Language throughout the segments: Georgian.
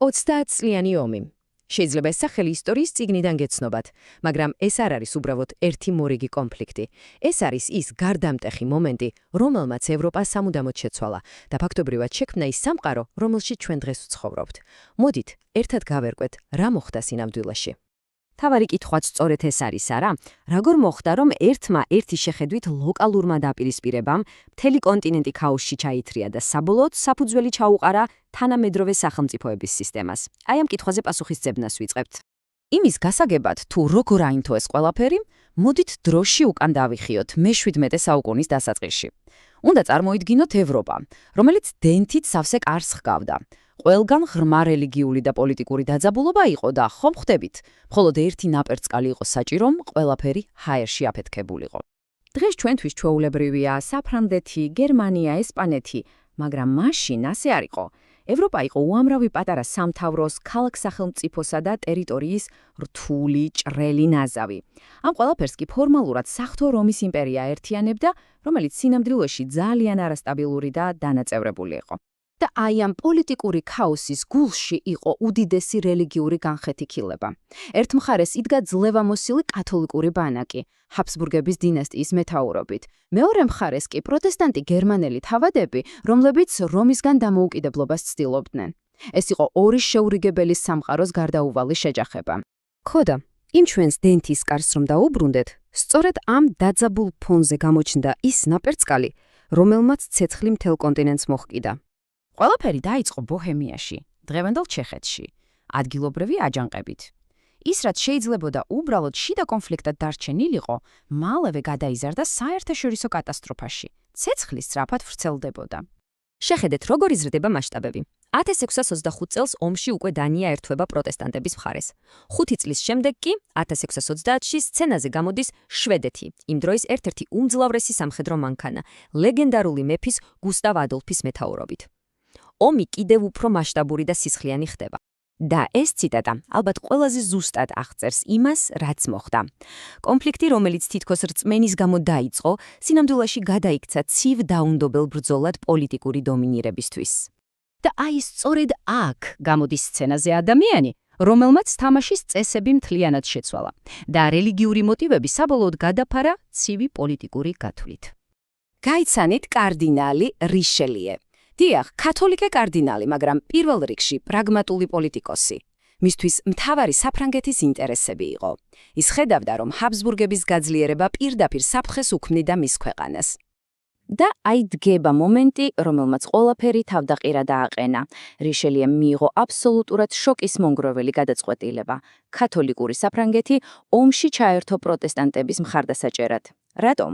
30 წლიანი ომი. შეიძლება ეს სახელი ისტორიის წიგნიდან გეცნობათ, მაგრამ ეს არ არის უბრალოდ ერთი მორიგი კონფლიქტი. ეს არის ის გარდამტეხი მომენტი, რომელმაც ევროპას სამუდამოდ შეცვალა და ფაქტობრივად შექმნა ის სამყარო, რომელშიც ჩვენ დღეს ვცხოვრობთ. მოდით, ერთად გავერკვეთ, რა მოხდა სინამდვილეში. თავარი კითხვაც სწორედ ეს არის, არა? Როგორ მოხდა, რომ ერთმა-ერთი შეხედვით ლოკალურმა დაპირისპირებამ მთელი კონტინენტი ქაოსში ჩაითრია და საბოლოოდ საფუძველი ჩაუყარა თანამედროვე სახელმწიფოების სისტემას? აი ამ კითხვაზე პასუხისმცემლობას ვიწყებთ. იმის გასაგებად, თუ როგორ აინთო ეს ყველაფერი, მოდით დროში უკან დავიხიოთ მე-17 საუკუნის დასაწყისში. უნდა წარმოიდგინოთ ევროპა, რომელიც დენთით სავსე კარს ჰგავდა. ყველგან ღრმა რელიგიული და პოლიტიკური დაძაბულობა იყო და ხომ ხვდებით, მხოლოდ ერთი ნაპერწკალი იყო საჭირო, რომ ყველაფერი ჰაერში აფეთქებულიყო. დღეს ჩვენთვის ჩვეულებრივია საფრანგეთი, გერმანია, ესპანეთი, მაგრამ მაშინ ასე არ იყო. ევროპა იყო უამრავი პატარა სამთავროს, ქალაქ-სახელმწიფოსა და ტერიტორიის რთული, ჭრელი ნაზავი. ამ ყველაფერს კი ფორმალურად საღვთო რომის იმპერია აერთიანებდა, რომელიც სინამდვილეში ძალიან არასტაბილური და დანაწევრებული იყო. და აი ამ პოლიტიკური ქაოსის გულში იყო უდიდესი რელიგიური განხეთქილება. ერთ მხარეს იდგა ძლევამოსილი კათოლიკური ბანაკი, ჰაბსბურგების დინასტიის მეთაურობით. მეორე მხარეს კი პროტესტანტი გერმანელი თავადები, რომლებიც რომისგან დამოუკიდებლობას ცდილობდნენ. ეს იყო ორი შეურიგებელი სამყაროს გარდაუვალი შეჯახება. ხოდა, იმ ჩვენს დენთის კარს რომ დაუბრუნდეთ, სწორედ ამ დაძაბულ ფონზე გამოჩნდა ის ნაპერწკალი, რომელმაც ცეცხლი მთელ კონტინენტს მოჰკიდა. ყველაფერი დაიწყო ბოჰემიაში, დღევანდელ ჩეხეთში, ადგილობრივი აჯანყებით. ის, რაც შეიძლებოდა უბრალოდ შიდა კონფლიქტად დარჩენილიყო, მალევე გადაიზარდა საერთაშორისო კატასტროფაში. ცეცხლი სწრაფად ვრცელდებოდა. შეხედეთ, როგორ იზრდება მასშტაბები. 1625 წელს ომში უკვე დანია ერთვება პროტესტანტების მხარეს. 5 წლის შემდეგ კი 1630-ში სცენაზე გამოდის შვედეთი, იმ დროის ერთ-ერთი უმძლავრესი სამხედრო მანქანა, ლეგენდარული მეფის გუსტავ ადოლფის მეთაურობით. ომი კიდევ უფრო მასშტაბური და სისხლიანი ხდება. და ეს ციტატა ალბათ ყველაზე ზუსტად აღწერს იმას, რაც მოხდა. კონფლიქტი, რომელიც თითქოს რწმენის გამო დაიწყო, სინამდვილეში გადაიქცა ცივ დაუნდობელ ბრძოლად პოლიტიკური დომინირებისთვის. და აი სწორედ აქ გამოდის სცენაზე ადამიანი, რომელმაც თამაშის წესები მთლიანად შეცვალა და რელიგიური მოტივები საბოლოოდ გადაფარა ცივი პოლიტიკური გათვლით. გაიცანით კარდინალი რიშელიე. დიახ, კათოლიკე კარდინალი, მაგრამ პირველ რიგში პრაგმატული პოლიტიკოსი. მისთვის მთავარი საფრანგეთის ინტერესები იყო. ის ხედავდა, რომ ჰაბსბურგების გაძლიერება პირდაპირ საფრთხეს უქმნიდა მის ქვეყანას. და აი დგება მომენტი, რომელმაც ყველაფერი თავდაყირა დააყენა. რიშელიემ მიიღო აბსოლუტურად შოკის მონგროველი გადაწყვეტილება. კათოლიკური საფრანგეთი ომში ჩაერთო პროტესტანტების მხარდასაჭერად. რატომ?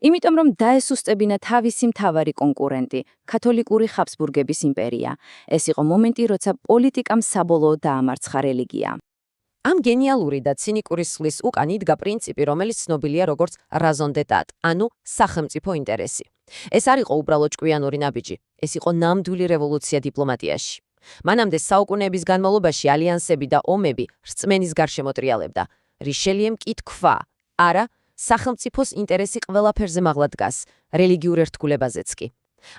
იმიტომ, რომ დაესუსტებინა თავისი მთავარი კონკურენტი, კათოლიკური ჰაბსბურგების იმპერია. ეს იყო მომენტი, როცა პოლიტიკამ საბოლოოდ დაამარცხა რელიგია. ამ გენიალური და ცინიკური სვლის უკან იდგა პრინციპი, რომელიც ცნობილია როგორც raison d'être, ანუ სახელმწიფო ინტერესი. ეს არ იყო უბრალოდ ჭკვიანური ნაბიჯი, ეს იყო ნამდვილი რევოლუცია დიპლომატიაში. მანამდე საუკუნეების განმავლობაში ალიანსები და ომები რწმენის გარშემო ტრიალებდა. რიშელიემ კი თქვა, არა, სახელმწიფოს ინტერესი ყველაფერზე მაღლა დგას, რელიგიურ ერთგულებაზეც კი.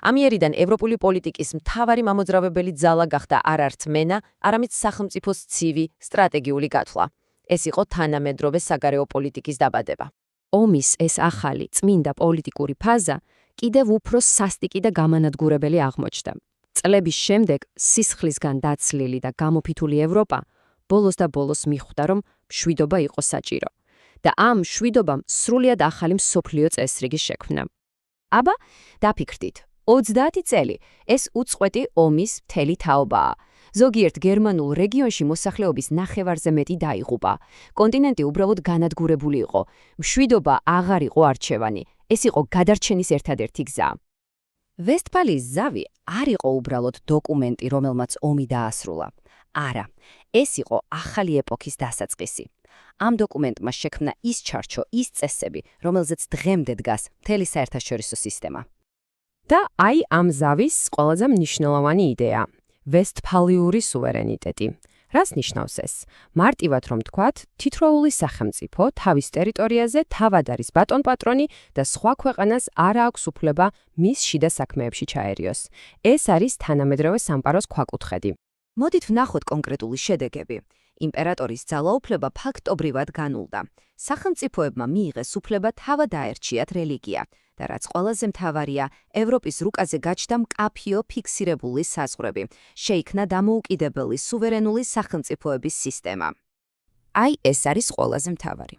ამიერიდან ევროპული პოლიტიკის მთავარი მამოძრავებელი ძალა გახდა არა რწმენა, არამედ სახელმწიფოს ცივი სტრატეგიული გათვლა. ეს იყო თანამედროვე საგარეო პოლიტიკის დაბადება. ომის ეს ახალი წმინდა პოლიტიკური ფაზა კიდევ უფრო სასტიკი და გამანადგურებელი აღმოჩნდა. წლების შემდეგ სისხლისგან დაცლილი და გამოფითული ევროპა ბოლოს და ბოლოს მიხვდა, რომ მშვიდობა იყო საჭირო. და ამ მშვიდობამ სრულიად ახალი მსოფლიო წესრიგი შექმნა. აბა, დაფიქრდით, 30 წელი ეს უწყვეტი ომის მთელი თაობაა. ზოგიერთ გერმანულ რეგიონში მოსახლეობის ნახევარზე მეტი დაიღუპა. კონტინენტი უბრალოდ განადგურებული იყო. მშვიდობა აღარ იყო არჩევანი. ეს იყო გადარჩენის ერთადერთი გზა. ვესტფალიის ზავი არ იყო უბრალოდ დოკუმენტი, რომელმაც ომი დაასრულა. არა, ეს იყო ახალი ეპოქის დასაწყისი. ამ დოკუმენტმა შექმნა ის ჩარჩო, ის წესები, რომელზეც დღემდე დგას მთელი საერთაშორისო სისტემა. და აი ამ ზავის ყველაზე მნიშვნელოვანი იდეა – ვესტფალიური სუვერენიტეტი. რას ნიშნავს ეს? მარტივად რომ თქვათ, თითოეული სახელმწიფო თავის ტერიტორიაზე თავად არის ბატონ-პატრონი და სხვა ქვეყანას არ აქვს უფლება მის შიდა საქმეებში ჩაერიოს. ეს არის თანამედროვე სამყაროს ქვაკუთხედი. მოდით ვნახოთ კონკრეტული შედეგები. იმპერატორის ძალაუფლება ფაქტობრივად განულდა. სახელმწიფოებმა მიიღეს უფლება თავად აერჩიათ რელიგია და რაც ყველაზე მთავარია, ევროპის რუკაზე გაჩნდა მკაფიო ფიქსირებული საზღვრები. შეიქმნა დამოუკიდებელი სუვერენული სახელმწიფოების სისტემა. აი ეს არის ყველაზე მთავარი.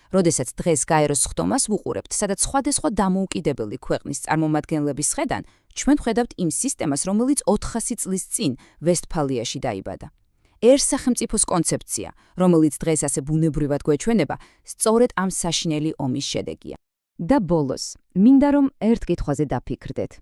როდესაც დღეს გაეროს ხდომას ვუყურებთ, სადაც სხვადასხვა დამოუკიდებელი ქვეყნის წარმომადგენლების ხედან, ჩვენ ვხედავთ იმ სისტემას, რომელიც 400 წლის წინ ვესტფალიაში დაიბადა. ერთსახელმწიფოს კონცეფცია, რომელიც დღეს ასე ბუნებრივად გვეჩვენება, სწორედ ამ საშინელი ომის შედეგია. და ბოლოს, მინდა რომ ერთ კითხვაზე დაფიქრდეთ.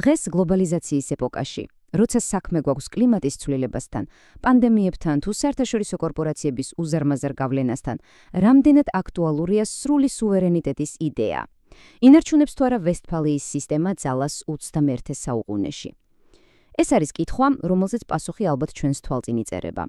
დღეს გლობალიზაციის ეპოქაში, როცა საქმე გვაქვს კლიმატის ცვლილებასთან, პანდემიებთან თუ საერთაშორისო კორპორაციების უზარმაზარ გავლენასთან, რამდენად აქტუალურია სრული სუვერენიტეტის იდეა. ინარჩუნებს თუ არა ვესტფალიის სისტემა ძალას 21 საუკუნეში? ეს არის კითხვა, რომელზეც პასუხი ალბათ ჩვენს თვალწინ იწერება.